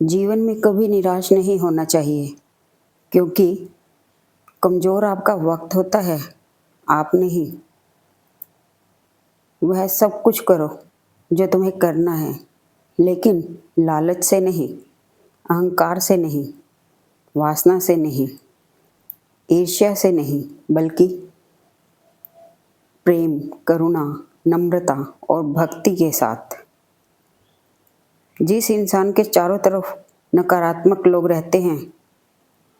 जीवन में कभी निराश नहीं होना चाहिए, क्योंकि कमज़ोर आपका वक्त होता है, आप नहीं। वह सब कुछ करो जो तुम्हें करना है, लेकिन लालच से नहीं, अहंकार से नहीं, वासना से नहीं, ईर्ष्या से नहीं, बल्कि प्रेम, करुणा, नम्रता और भक्ति के साथ। जिस इंसान के चारों तरफ नकारात्मक लोग रहते हैं,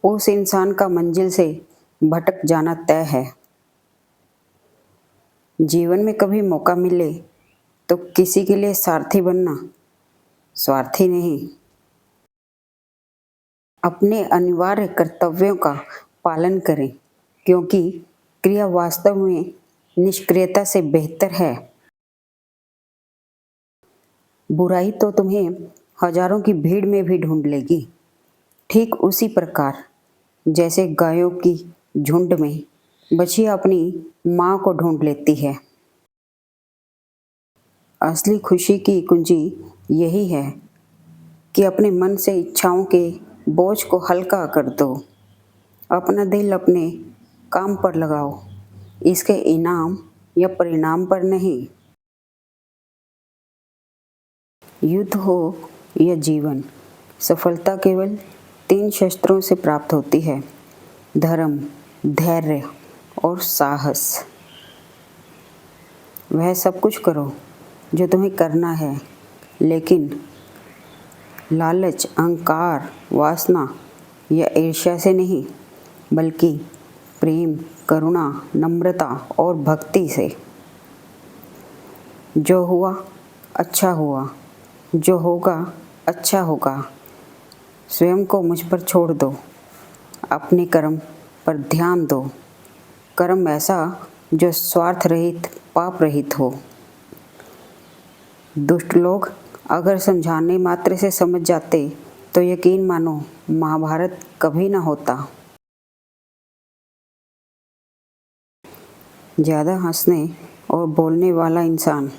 उस इंसान का मंजिल से भटक जाना तय है। जीवन में कभी मौका मिले तो किसी के लिए सारथी बनना, स्वार्थी नहीं। अपने अनिवार्य कर्तव्यों का पालन करें, क्योंकि क्रिया वास्तव में निष्क्रियता से बेहतर है। बुराई तो तुम्हें हजारों की भीड़ में भी ढूंढ लेगी, ठीक उसी प्रकार जैसे गायों की झुंड में बछिया अपनी माँ को ढूंढ लेती है। असली खुशी की कुंजी यही है कि अपने मन से इच्छाओं के बोझ को हल्का कर दो, अपना दिल अपने काम पर लगाओ, इसके इनाम या परिणाम पर नहीं। युद्ध हो या जीवन, सफलता केवल 3 शस्त्रों से प्राप्त होती है: धर्म, धैर्य और साहस। वह सब कुछ करो जो तुम्हें करना है, लेकिन लालच, अहंकार, वासना या ईर्ष्या से नहीं, बल्कि प्रेम, करुणा, नम्रता और भक्ति से। जो हुआ अच्छा हुआ, जो होगा अच्छा होगा। स्वयं को मुझ पर छोड़ दो, अपने कर्म पर ध्यान दो। कर्म ऐसा जो स्वार्थ रहित, पाप रहित हो। दुष्ट लोग अगर समझाने मात्र से समझ जाते तो यकीन मानो महाभारत कभी ना होता। ज़्यादा हंसने और बोलने वाला इंसान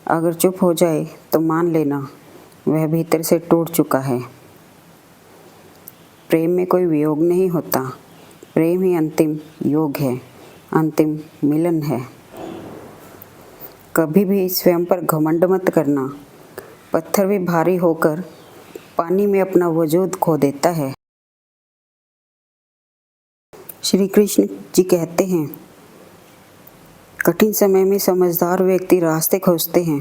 अगर चुप हो जाए तो मान लेना वह भीतर से टूट चुका है। प्रेम में कोई वियोग नहीं होता, प्रेम ही अंतिम योग है, अंतिम मिलन है। कभी भी स्वयं पर घमंड मत करना। पत्थर भी भारी होकर पानी में अपना वजूद खो देता है। श्री कृष्ण जी कहते हैं, कठिन समय में समझदार व्यक्ति रास्ते खोजते हैं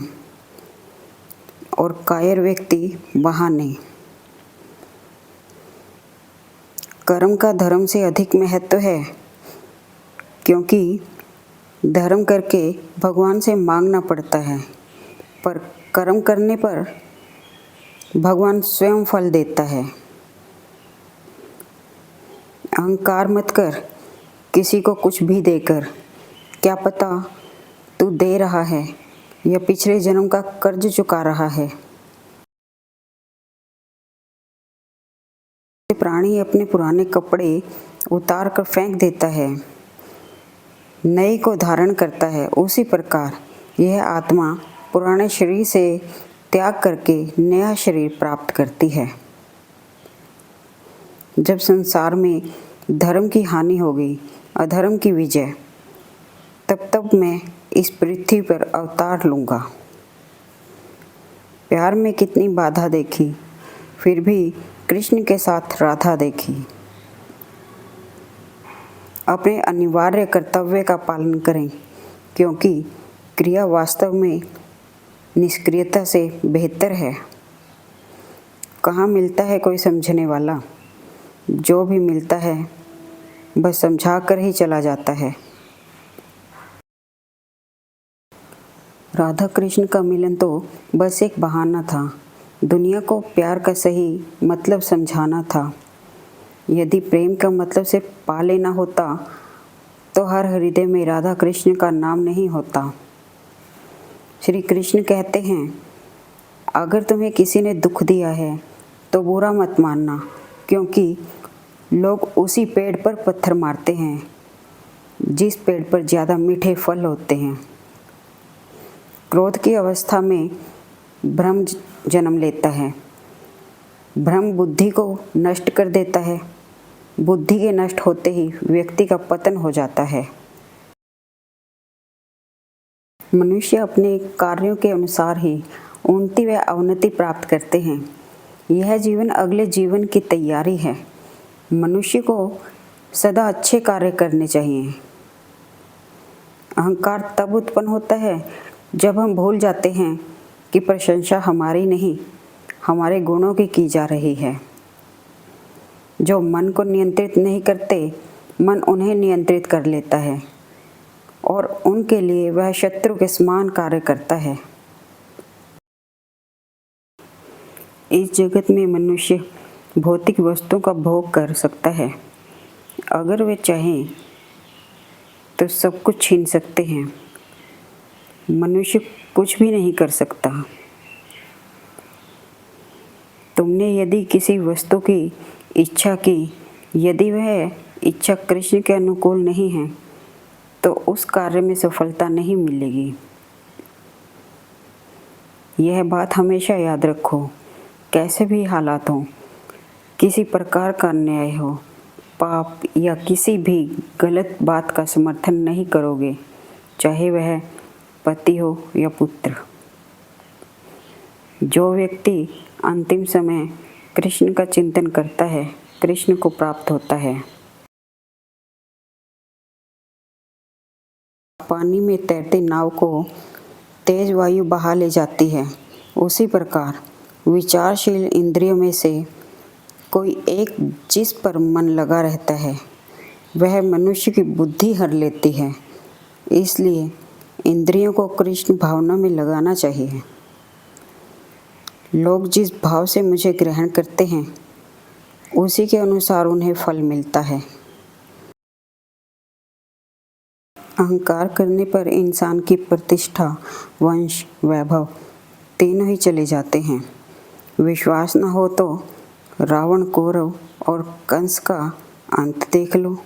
और कायर व्यक्ति बहाने। कर्म का धर्म से अधिक महत्व है, क्योंकि धर्म करके भगवान से मांगना पड़ता है, पर कर्म करने पर भगवान स्वयं फल देता है। अहंकार मत कर किसी को कुछ भी देकर, क्या पता तू दे रहा है या पिछले जन्म का कर्ज चुका रहा है। प्राणी अपने पुराने कपड़े उतार कर फेंक देता है, नए को धारण करता है, उसी प्रकार यह आत्मा पुराने शरीर से त्याग करके नया शरीर प्राप्त करती है। जब संसार में धर्म की हानि होगी, अधर्म की विजय, तब मैं इस पृथ्वी पर अवतार लूँगा। प्यार में कितनी बाधा देखी, फिर भी कृष्ण के साथ राधा देखी। अपने अनिवार्य कर्तव्य का पालन करें, क्योंकि क्रिया वास्तव में निष्क्रियता से बेहतर है। कहाँ मिलता है कोई समझने वाला? जो भी मिलता है बस समझा कर ही चला जाता है। राधा कृष्ण का मिलन तो बस एक बहाना था, दुनिया को प्यार का सही मतलब समझाना था। यदि प्रेम का मतलब सिर्फ पा लेना होता तो हर हृदय में राधा कृष्ण का नाम नहीं होता। श्री कृष्ण कहते हैं, अगर तुम्हें किसी ने दुख दिया है तो बुरा मत मानना, क्योंकि लोग उसी पेड़ पर पत्थर मारते हैं जिस पेड़ पर ज़्यादा मीठे फल होते हैं। क्रोध की अवस्था में भ्रम जन्म लेता है, भ्रम बुद्धि को नष्ट कर देता है। बुद्धि के नष्ट होते ही व्यक्ति का पतन हो जाता है। मनुष्य अपने कार्यों के अनुसार ही उन्नति व अवनति प्राप्त करते हैं। यह जीवन अगले जीवन की तैयारी है। मनुष्य को सदा अच्छे कार्य करने चाहिए। अहंकार तब उत्पन्न होता है जब हम भूल जाते हैं कि प्रशंसा हमारी नहीं, हमारे गुणों की जा रही है। जो मन को नियंत्रित नहीं करते, मन उन्हें नियंत्रित कर लेता है और उनके लिए वह शत्रु के समान कार्य करता है। इस जगत में मनुष्य भौतिक वस्तुओं का भोग कर सकता है। अगर वे चाहें तो सब कुछ छीन सकते हैं। मनुष्य कुछ भी नहीं कर सकता। तुमने यदि किसी वस्तु की इच्छा की, यदि वह इच्छा कृष्ण के अनुकूल नहीं है तो उस कार्य में सफलता नहीं मिलेगी। यह बात हमेशा याद रखो। कैसे भी हालात हों, किसी प्रकार का अन्याय हो, पाप या किसी भी गलत बात का समर्थन नहीं करोगे, चाहे वह पति हो या पुत्र। जो व्यक्ति अंतिम समय कृष्ण का चिंतन करता है, कृष्ण को प्राप्त होता है। पानी में तैरते नाव को तेज वायु बहा ले जाती है, उसी प्रकार विचारशील इंद्रियों में से कोई एक जिस पर मन लगा रहता है वह मनुष्य की बुद्धि हर लेती है। इसलिए इंद्रियों को कृष्ण भावना में लगाना चाहिए। लोग जिस भाव से मुझे ग्रहण करते हैं उसी के अनुसार उन्हें फल मिलता है। अहंकार करने पर इंसान की प्रतिष्ठा, वंश, वैभव तीनों ही चले जाते हैं। विश्वास न हो तो रावण, कौरव और कंस का अंत देख लो।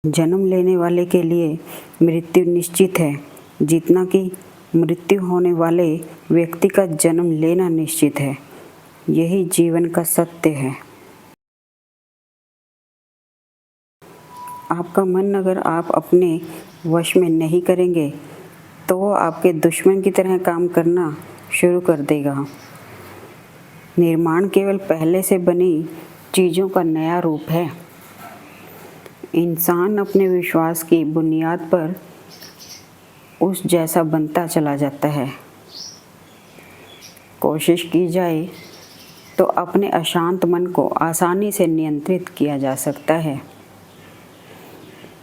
जन्म लेने वाले के लिए मृत्यु निश्चित है, जितना कि मृत्यु होने वाले व्यक्ति का जन्म लेना निश्चित है। यही जीवन का सत्य है। आपका मन अगर आप अपने वश में नहीं करेंगे तो वो आपके दुश्मन की तरह काम करना शुरू कर देगा। निर्माण केवल पहले से बनी चीज़ों का नया रूप है। इंसान अपने विश्वास की बुनियाद पर उस जैसा बनता चला जाता है। कोशिश की जाए तो अपने अशांत मन को आसानी से नियंत्रित किया जा सकता है।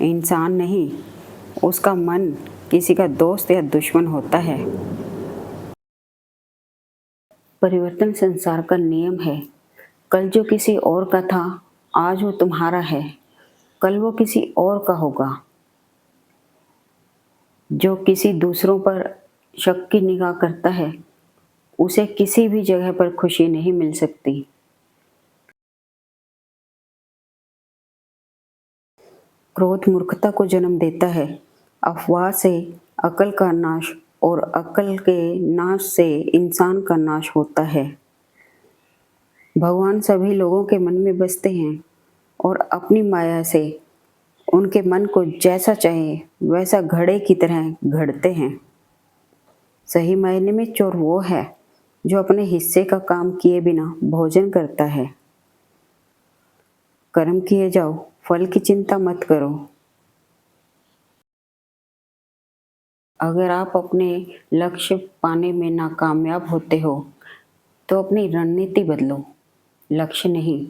इंसान नहीं, उसका मन किसी का दोस्त या दुश्मन होता है। परिवर्तन संसार का नियम है। कल जो किसी और का था, आज वो तुम्हारा है, कल वो किसी और का होगा। जो किसी दूसरों पर शक की निगाह करता है, उसे किसी भी जगह पर खुशी नहीं मिल सकती। क्रोध मूर्खता को जन्म देता है। अफवाह से अकल का नाश और अकल के नाश से इंसान का नाश होता है। भगवान सभी लोगों के मन में बसते हैं और अपनी माया से उनके मन को जैसा चाहे वैसा घड़े की तरह घड़ते हैं। सही मायने में चोर वो है जो अपने हिस्से का काम किए बिना भोजन करता है। कर्म किए जाओ, फल की चिंता मत करो। अगर आप अपने लक्ष्य पाने में नाकामयाब होते हो तो अपनी रणनीति बदलो, लक्ष्य नहीं।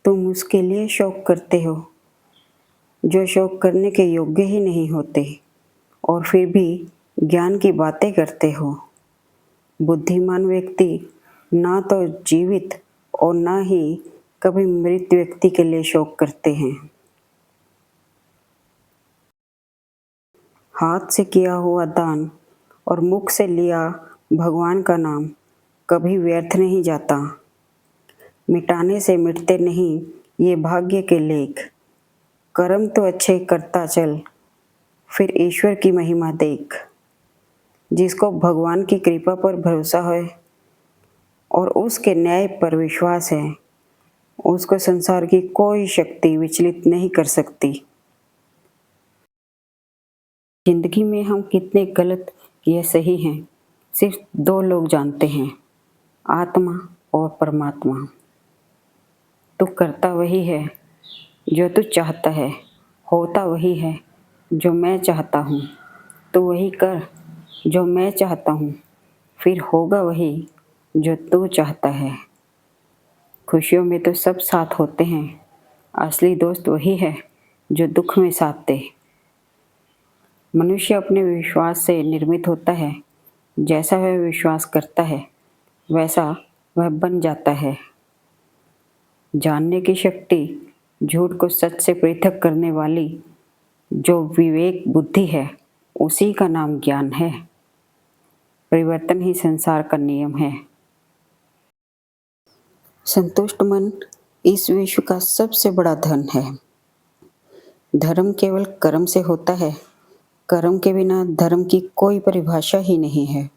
तुम उसके लिए शौक करते हो जो शौक करने के योग्य ही नहीं होते और फिर भी ज्ञान की बातें करते हो। बुद्धिमान व्यक्ति ना तो जीवित और ना ही कभी मृत व्यक्ति के लिए शौक करते हैं। हाथ से किया हुआ दान और मुख से लिया भगवान का नाम कभी व्यर्थ नहीं जाता। मिटाने से मिटते नहीं ये भाग्य के लेख। कर्म तो अच्छे करता चल, फिर ईश्वर की महिमा देख। जिसको भगवान की कृपा पर भरोसा है और उसके न्याय पर विश्वास है, उसको संसार की कोई शक्ति विचलित नहीं कर सकती। जिंदगी में हम कितने गलत या सही हैं, सिर्फ दो लोग जानते हैं, आत्मा और परमात्मा। तू करता वही है जो तू चाहता है, होता वही है जो मैं चाहता हूँ। तू वही कर जो मैं चाहता हूँ, फिर होगा वही जो तू चाहता है। खुशियों में तो सब साथ होते हैं, असली दोस्त वही है जो दुख में साथ दे। मनुष्य अपने विश्वास से निर्मित होता है, जैसा वह विश्वास करता है वैसा वह बन जाता है। जानने की शक्ति, झूठ को सच से पृथक करने वाली जो विवेक बुद्धि है, उसी का नाम ज्ञान है। परिवर्तन ही संसार का नियम है। संतुष्ट मन इस विश्व का सबसे बड़ा धन है। धर्म केवल कर्म से होता है, कर्म के बिना धर्म की कोई परिभाषा ही नहीं है।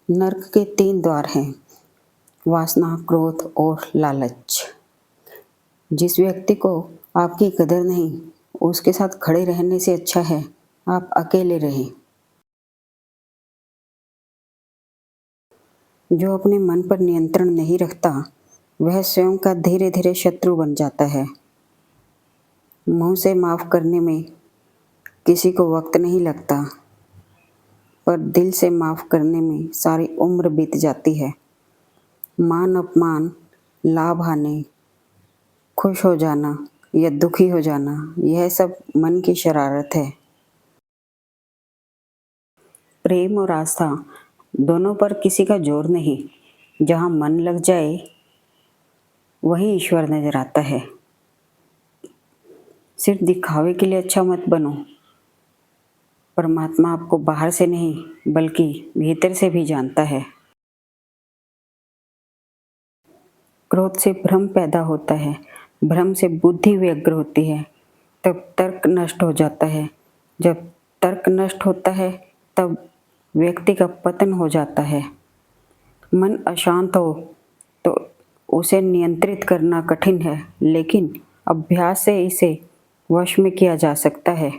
नरक के 3 द्वार हैं, वासना, क्रोध और लालच। जिस व्यक्ति को आपकी कदर नहीं, उसके साथ खड़े रहने से अच्छा है आप अकेले रहें। जो अपने मन पर नियंत्रण नहीं रखता, वह स्वयं का धीरे धीरे शत्रु बन जाता है। मुंह से माफ़ करने में किसी को वक्त नहीं लगता, पर दिल से माफ़ करने में सारी उम्र बीत जाती है। मान अपमान, लाभ हानि, खुश हो जाना या दुखी हो जाना, यह सब मन की शरारत है। प्रेम और आस्था दोनों पर किसी का जोर नहीं। जहाँ मन लग जाए वही ईश्वर नजर आता है। सिर्फ दिखावे के लिए अच्छा मत बनो। परमात्मा आपको बाहर से नहीं बल्कि भीतर से भी जानता है। क्रोध से भ्रम पैदा होता है, भ्रम से बुद्धि व्यग्र होती है, तब तर्क नष्ट हो जाता है। जब तर्क नष्ट होता है तब व्यक्ति का पतन हो जाता है। मन अशांत हो तो उसे नियंत्रित करना कठिन है, लेकिन अभ्यास से इसे वश में किया जा सकता है।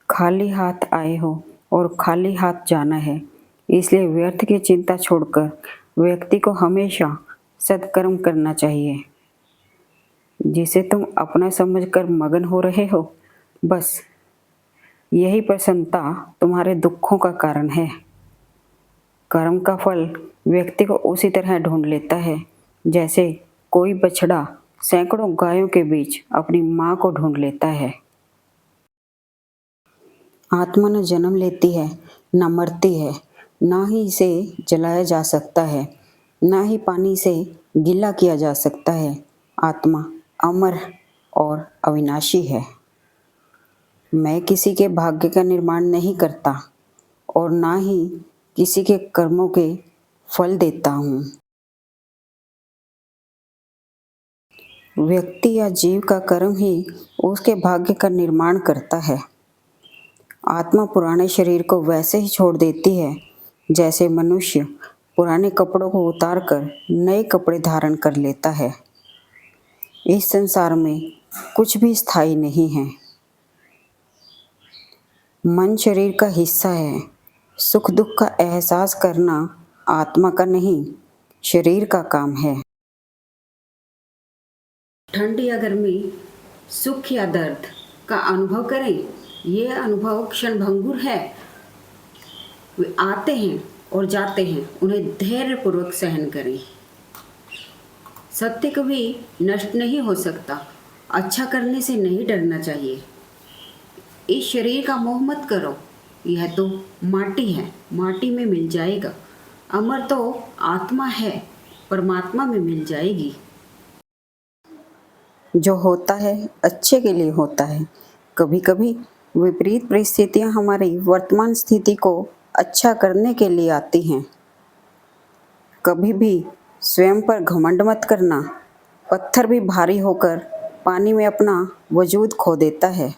खाली हाथ आए हो और खाली हाथ जाना है, इसलिए व्यर्थ की चिंता छोड़कर व्यक्ति को हमेशा सत्कर्म करना चाहिए। जिसे तुम अपना समझकर मगन हो रहे हो, बस यही प्रसन्नता तुम्हारे दुखों का कारण है। कर्म का फल व्यक्ति को उसी तरह ढूंढ लेता है जैसे कोई बछड़ा सैकड़ों गायों के बीच अपनी माँ को ढूंढ लेता है। आत्मा न जन्म लेती है, न मरती है, न ही इसे जलाया जा सकता है, न ही पानी से गीला किया जा सकता है। आत्मा अमर और अविनाशी है। मैं किसी के भाग्य का निर्माण नहीं करता और ना ही किसी के कर्मों के फल देता हूँ। व्यक्ति या जीव का कर्म ही उसके भाग्य का निर्माण करता है। आत्मा पुराने शरीर को वैसे ही छोड़ देती है जैसे मनुष्य पुराने कपड़ों को उतारकर नए कपड़े धारण कर लेता है। इस संसार में कुछ भी स्थायी नहीं है। मन शरीर का हिस्सा है। सुख दुख का एहसास करना आत्मा का नहीं, शरीर का काम है। ठंड या गर्मी, सुख या दर्द का अनुभव करें, ये अनुभव क्षणभंगुर है। वे आते हैं और जाते हैं, उन्हें धैर्यपूर्वक सहन करें। सत्य कभी नष्ट नहीं हो सकता। अच्छा करने से नहीं डरना चाहिए। इस शरीर का मोह मत करो, यह तो माटी है, माटी में मिल जाएगा। अमर तो आत्मा है, परमात्मा में मिल जाएगी। जो होता है अच्छे के लिए होता है। कभी कभी विपरीत परिस्थितियां हमारी वर्तमान स्थिति को अच्छा करने के लिए आती हैं। कभी भी स्वयं पर घमंड मत करना। पत्थर भी भारी होकर पानी में अपना वजूद खो देता है।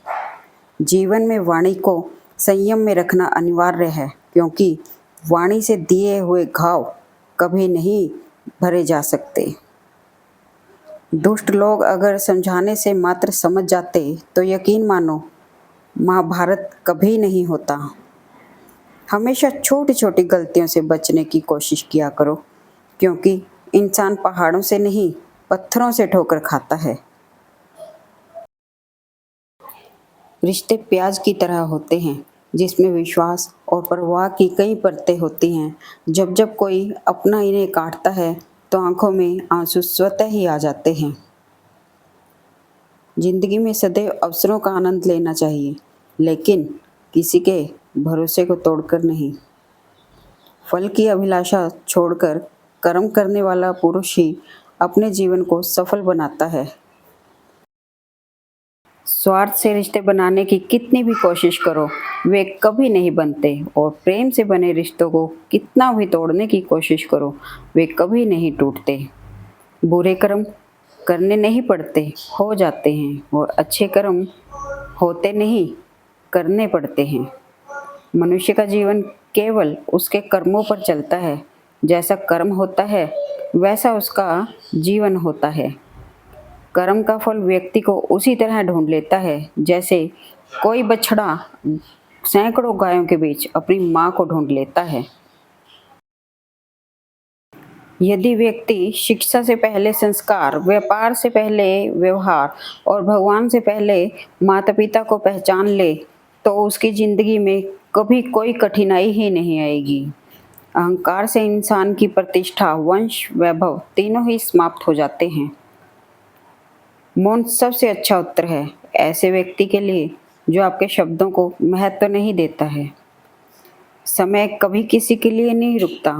जीवन में वाणी को संयम में रखना अनिवार्य है, क्योंकि वाणी से दिए हुए घाव कभी नहीं भरे जा सकते। दुष्ट लोग अगर समझाने से मात्र समझ जाते तो यकीन मानो महाभारत कभी नहीं होता। हमेशा छोटी छोटी गलतियों से बचने की कोशिश किया करो, क्योंकि इंसान पहाड़ों से नहीं पत्थरों से ठोकर खाता है। रिश्ते प्याज की तरह होते हैं, जिसमें विश्वास और परवाह की कई परतें होती हैं। जब जब कोई अपना इन्हें काटता है तो आंखों में आंसू स्वतः ही आ जाते हैं। जिंदगी में सदैव अवसरों का आनंद लेना चाहिए, लेकिन किसी के भरोसे को तोड़कर नहीं। फल की अभिलाषा छोड़कर कर्म करने वाला पुरुष ही अपने जीवन को सफल बनाता है। स्वार्थ से रिश्ते बनाने की कितनी भी कोशिश करो, वे कभी नहीं बनते, और प्रेम से बने रिश्तों को कितना भी तोड़ने की कोशिश करो, वे कभी नहीं टूटते। बुरे कर्म करने नहीं पड़ते, हो जाते हैं, और अच्छे कर्म होते नहीं, करने पड़ते हैं। मनुष्य का जीवन केवल उसके कर्मों पर चलता है। जैसा कर्म होता है वैसा उसका जीवन होता है। कर्म का फल व्यक्ति को उसी तरह ढूंढ लेता है जैसे कोई बछड़ा सैकड़ों गायों के बीच अपनी मां को ढूंढ लेता है। यदि व्यक्ति शिक्षा से पहले संस्कार, व्यापार से पहले व्यवहार और भगवान से पहले माता पिता को पहचान ले, तो उसकी जिंदगी में कभी कोई कठिनाई ही नहीं आएगी। अहंकार से इंसान की प्रतिष्ठा, वंश, वैभव तीनों ही समाप्त हो जाते हैं। मौन सबसे अच्छा उत्तर है ऐसे व्यक्ति के लिए जो आपके शब्दों को महत्व नहीं देता है। समय कभी किसी के लिए नहीं रुकता।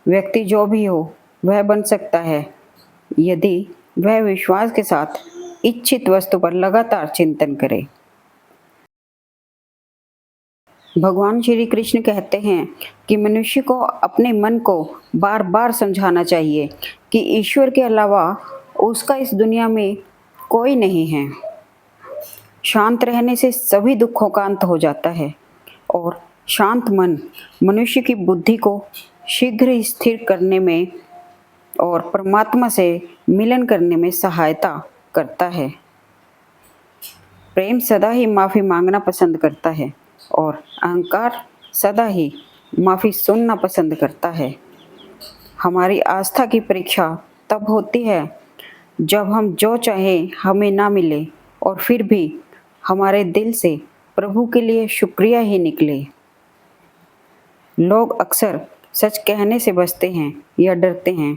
व्यक्ति जो भी हो वह बन सकता है यदि वह विश्वास के साथ इच्छित वस्तु पर लगातार चिंतन करे। भगवान श्री कृष्ण कहते हैं कि मनुष्य को अपने मन को बार बार समझाना चाहिए कि ईश्वर के अलावा उसका इस दुनिया में कोई नहीं है। शांत रहने से सभी दुखों का अंत हो जाता है, और शांत मन मनुष्य की बुद्धि को शीघ्र स्थिर करने में और परमात्मा से मिलन करने में सहायता करता है। प्रेम सदा ही माफ़ी मांगना पसंद करता है, और अहंकार सदा ही माफ़ी सुनना पसंद करता है। हमारी आस्था की परीक्षा तब होती है जब हम जो चाहें हमें ना मिले, और फिर भी हमारे दिल से प्रभु के लिए शुक्रिया ही निकले। लोग अक्सर सच कहने से बचते हैं या डरते हैं,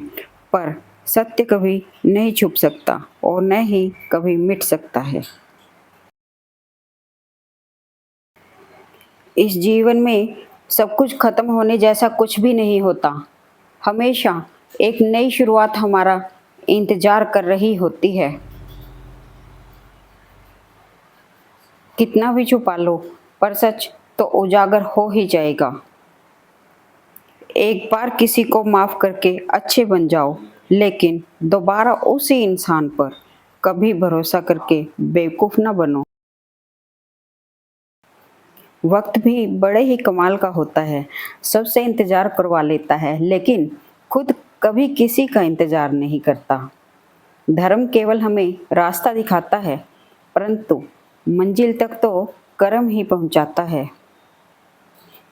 पर सत्य कभी नहीं छुप सकता और न ही कभी मिट सकता है। इस जीवन में सब कुछ खत्म होने जैसा कुछ भी नहीं होता। हमेशा एक नई शुरुआत हमारा इंतजार कर रही होती है। कितना भी छुपा लो, पर सच तो उजागर हो ही जाएगा। एक बार किसी को माफ करके अच्छे बन जाओ, लेकिन दोबारा उसी इंसान पर कभी भरोसा करके बेवकूफ न बनो। वक्त भी बड़े ही कमाल का होता है, सबसे इंतजार करवा लेता है, लेकिन खुद कभी किसी का इंतजार नहीं करता। धर्म केवल हमें रास्ता दिखाता है, परंतु मंजिल तक तो कर्म ही पहुंचाता है।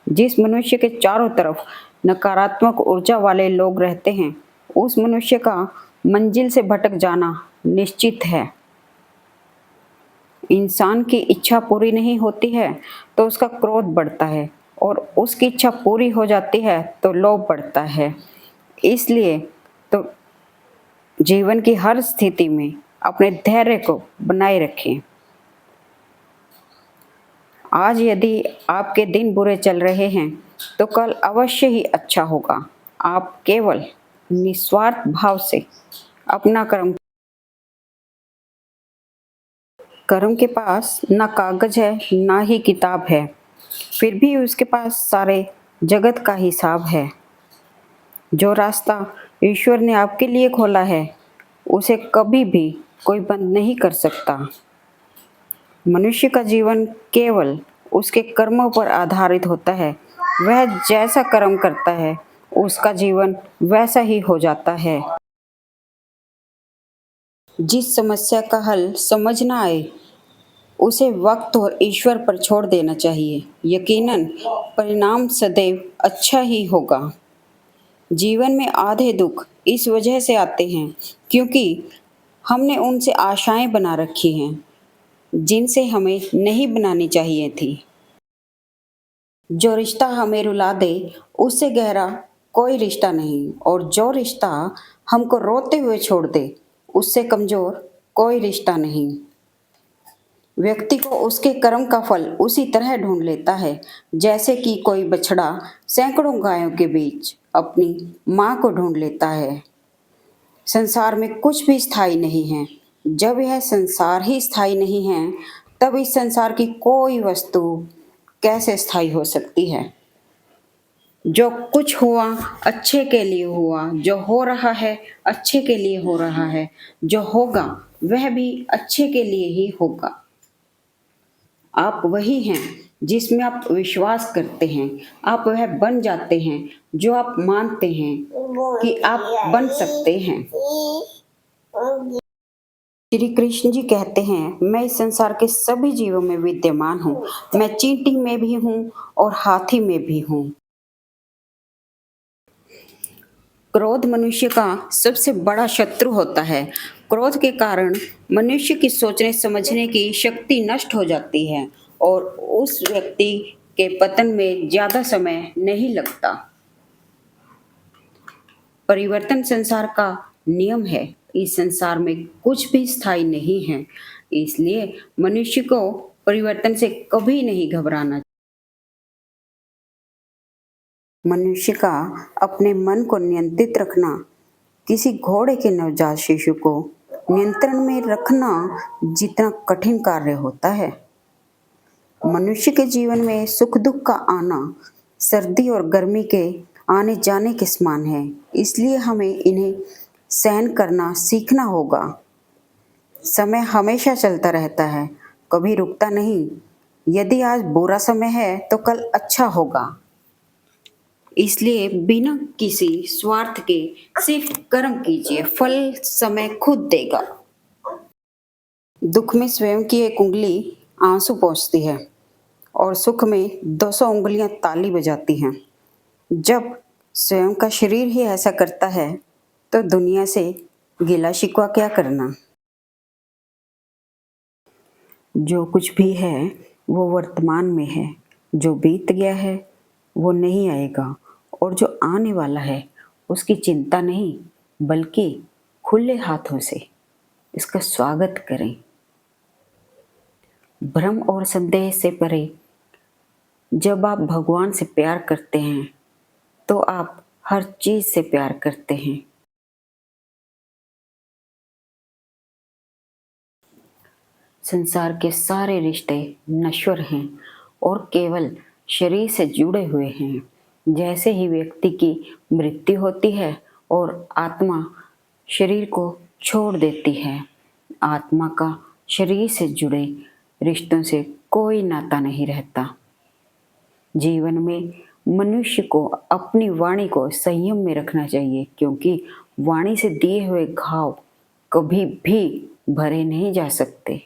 जिस मनुष्य के चारों तरफ नकारात्मक ऊर्जा वाले लोग रहते हैं, उस मनुष्य का मंजिल से भटक जाना निश्चित है। इंसान की इच्छा पूरी नहीं होती है तो उसका क्रोध बढ़ता है, और उसकी इच्छा पूरी हो जाती है तो लोभ बढ़ता है। इसलिए तो जीवन की हर स्थिति में अपने धैर्य को बनाए रखें। आज यदि आपके दिन बुरे चल रहे हैं तो कल अवश्य ही अच्छा होगा। आप केवल निस्वार्थ भाव से अपना कर्म के पास ना कागज है ना ही किताब है, फिर भी उसके पास सारे जगत का हिसाब है। जो रास्ता ईश्वर ने आपके लिए खोला है उसे कभी भी कोई बंद नहीं कर सकता। मनुष्य का जीवन केवल उसके कर्मों पर आधारित होता है। वह जैसा कर्म करता है उसका जीवन वैसा ही हो जाता है। जिस समस्या का हल समझ ना आए उसे वक्त और ईश्वर पर छोड़ देना चाहिए। यकीनन परिणाम सदैव अच्छा ही होगा। जीवन में आधे दुख इस वजह से आते हैं क्योंकि हमने उनसे आशाएं बना रखी हैं जिनसे हमें नहीं बनानी चाहिए थी। जो रिश्ता हमें रुला दे उससे गहरा कोई रिश्ता नहीं, और जो रिश्ता हमको रोते हुए छोड़ दे उससे कमजोर कोई रिश्ता नहीं। व्यक्ति को उसके कर्म का फल उसी तरह ढूंढ लेता है जैसे कि कोई बछड़ा सैकड़ों गायों के बीच अपनी मां को ढूंढ लेता है। संसार में कुछ भी स्थायी नहीं है। जब यह संसार ही स्थायी नहीं है तब इस संसार की कोई वस्तु कैसे स्थायी हो सकती है। जो कुछ हुआ अच्छे के लिए हुआ, जो हो रहा है अच्छे के लिए हो रहा है, जो होगा वह भी अच्छे के लिए ही होगा। आप वही हैं जिसमें आप विश्वास करते हैं। आप वह बन जाते हैं जो आप मानते हैं कि आप बन सकते हैं। श्री कृष्ण जी कहते हैं, मैं इस संसार के सभी जीवों में विद्यमान हूँ। मैं चींटी में भी हूँ और हाथी में भी हूँ। क्रोध मनुष्य का सबसे बड़ा शत्रु होता है। क्रोध के कारण मनुष्य की सोचने समझने की शक्ति नष्ट हो जाती है और उस व्यक्ति के पतन में ज्यादा समय नहीं लगता। परिवर्तन संसार का नियम है। इस संसार में कुछ भी स्थायी नहीं है, इसलिए मनुष्य को परिवर्तन से कभी नहीं घबराना। मनुष्य का अपने मन को नियंत्रित रखना किसी घोड़े के नवजात शिशु को नियंत्रण में रखना जितना कठिन कार्य होता है। मनुष्य के जीवन में सुख दुख का आना सर्दी और गर्मी के आने जाने के समान है, इसलिए हमें इन्हें सहन करना सीखना होगा। समय हमेशा चलता रहता है, कभी रुकता नहीं। यदि आज बुरा समय है तो कल अच्छा होगा। इसलिए बिना किसी स्वार्थ के सिर्फ कर्म कीजिए, फल समय खुद देगा। दुख में स्वयं की एक उंगली आंसू पोंछती है और सुख में 200 उंगलियां ताली बजाती हैं। जब स्वयं का शरीर ही ऐसा करता है तो दुनिया से गिला शिकवा क्या करना। जो कुछ भी है वो वर्तमान में है। जो बीत गया है वो नहीं आएगा, और जो आने वाला है उसकी चिंता नहीं बल्कि खुले हाथों से इसका स्वागत करें। भ्रम और संदेह से परे जब आप भगवान से प्यार करते हैं तो आप हर चीज से प्यार करते हैं। संसार के सारे रिश्ते नश्वर हैं और केवल शरीर से जुड़े हुए हैं। जैसे ही व्यक्ति की मृत्यु होती है और आत्मा शरीर को छोड़ देती है, आत्मा का शरीर से जुड़े रिश्तों से कोई नाता नहीं रहता। जीवन में मनुष्य को अपनी वाणी को संयम में रखना चाहिए, क्योंकि वाणी से दिए हुए घाव कभी भी भरे नहीं जा सकते।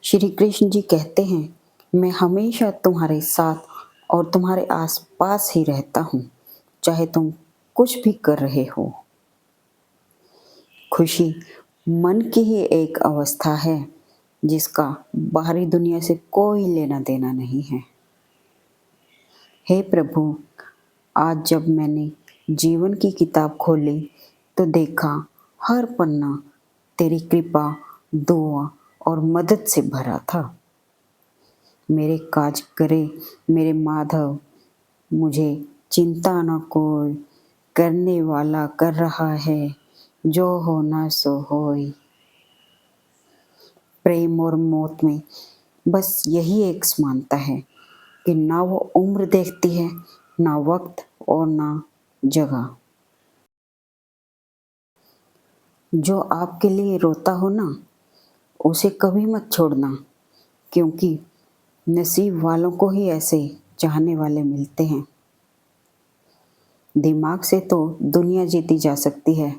श्री कृष्ण जी कहते हैं, मैं हमेशा तुम्हारे साथ और तुम्हारे आसपास ही रहता हूँ, चाहे तुम कुछ भी कर रहे हो। खुशी मन की ही एक अवस्था है जिसका बाहरी दुनिया से कोई लेना देना नहीं है। हे प्रभु, आज जब मैंने जीवन की किताब खोली तो देखा हर पन्ना तेरी कृपा, दुआ और मदद से भरा था। मेरे काज करे मेरे माधव, मुझे चिंता न कोई, करने वाला कर रहा है, जो होना सो होई। प्रेम और मौत में बस यही एक समानता है कि ना वो उम्र देखती है, ना वक्त और ना जगह। जो आपके लिए रोता हो ना, उसे कभी मत छोड़ना। क्योंकि नसीब वालों को ही ऐसे चाहने वाले मिलते हैं। दिमाग से तो दुनिया जीती जा सकती है,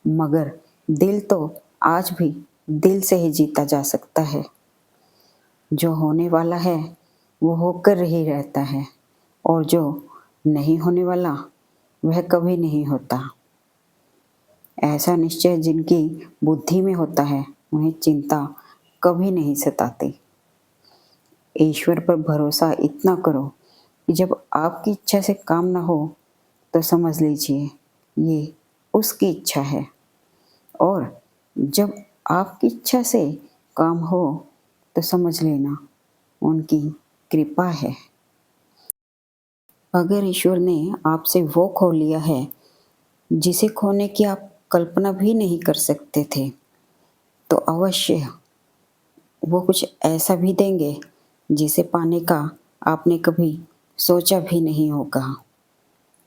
मगर दिल तो आज भी दिल से ही जीता जा सकता है। जो होने वाला है वो होकर ही रहता है, और जो नहीं होने वाला वह कभी नहीं होता। ऐसा निश्चय जिनकी बुद्धि में होता है उन्हें चिंता कभी नहीं सताती। ईश्वर पर भरोसा इतना करो कि जब आपकी इच्छा से काम ना हो तो समझ लीजिए ये उसकी इच्छा है, और जब आपकी इच्छा से काम हो तो समझ लेना उनकी कृपा है। अगर ईश्वर ने आपसे वो खो लिया है जिसे खोने की आप कल्पना भी नहीं कर सकते थे, तो अवश्य वो कुछ ऐसा भी देंगे जिसे पाने का आपने कभी सोचा भी नहीं होगा।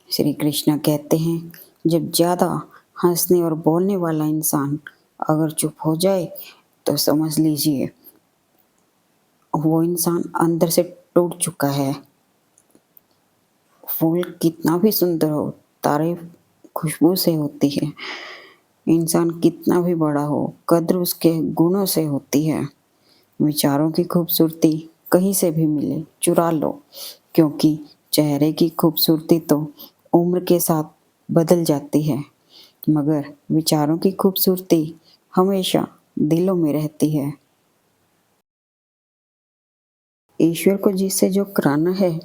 श्री कृष्ण कहते हैं, जब ज़्यादा हंसने और बोलने वाला इंसान अगर चुप हो जाए तो समझ लीजिए वो इंसान अंदर से टूट चुका है। फूल कितना भी सुंदर हो, तारीफ खुशबू से होती है। इंसान कितना भी बड़ा हो, कद्र उसके गुणों से होती है। विचारों की खूबसूरती कहीं से भी मिले चुरा लो, क्योंकि चेहरे की खूबसूरती तो उम्र के साथ बदल जाती है, मगर विचारों की खूबसूरती हमेशा दिलों में रहती है। ईश्वर को जिससे जो कराना है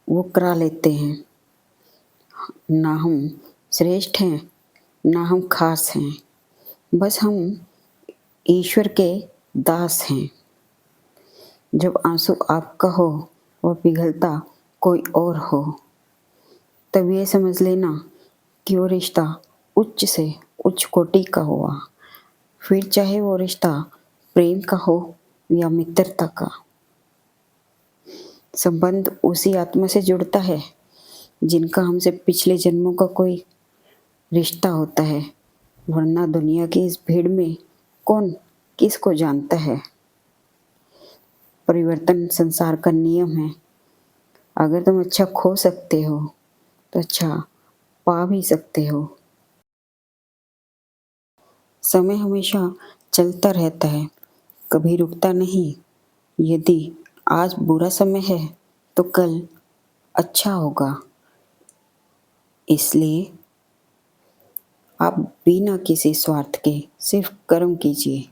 वो करा लेते हैं। ना हम श्रेष्ठ हैं, ना हम खास हैं, बस हम ईश्वर के दास हैं। जब आंसू आपका हो और पिघलता कोई और हो, तब ये समझ लेना कि वो रिश्ता उच्च से उच्च कोटि का हुआ, फिर चाहे वो रिश्ता प्रेम का हो या मित्रता का। संबंध उसी आत्मा से जुड़ता है जिनका हमसे पिछले जन्मों का कोई रिश्ता होता है, वरना दुनिया की इस भीड़ में कौन किसको जानता है। परिवर्तन संसार का नियम है। अगर तुम अच्छा खो सकते हो तो अच्छा पा भी सकते हो। समय हमेशा चलता रहता है, कभी रुकता नहीं। यदि आज बुरा समय है तो कल अच्छा होगा। इसलिए आप बिना किसी स्वार्थ के सिर्फ कर्म कीजिए,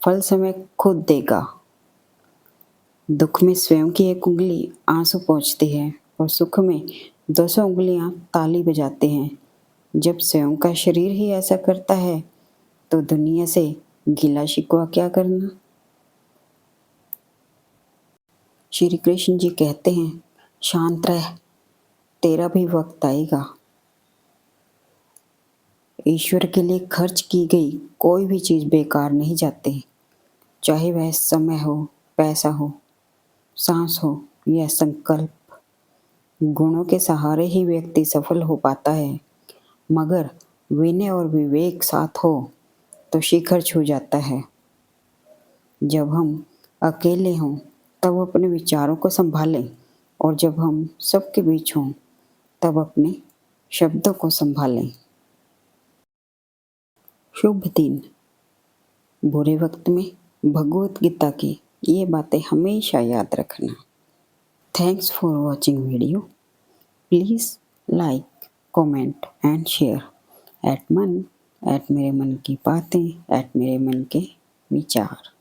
फल समय खुद देगा। दुख में स्वयं की एक उंगली आंसू पोंछती है और सुख में 200 उंगलियां ताली बजाते हैं। जब स्वयं का शरीर ही ऐसा करता है तो दुनिया से गिला शिकवा क्या करना। श्री कृष्ण जी कहते हैं, शांत रह, तेरा भी वक्त आएगा। ईश्वर के लिए खर्च की गई कोई भी चीज़ बेकार नहीं जाती, चाहे वह समय हो, पैसा हो, सांस हो या संकल्प। गुणों के सहारे ही व्यक्ति सफल हो पाता है, मगर विनय और विवेक साथ हो तो शिखर छू जाता है। जब हम अकेले हों तब अपने विचारों को संभालें, और जब हम सबके बीच हों तब अपने शब्दों को संभालें। शुभ दिन। बुरे वक्त में भगवत गीता की ये बातें हमेशा याद रखना। Thanks for watching video. Please like, comment and share eight मेरे मन की बातें, एट मेरे मन के विचार।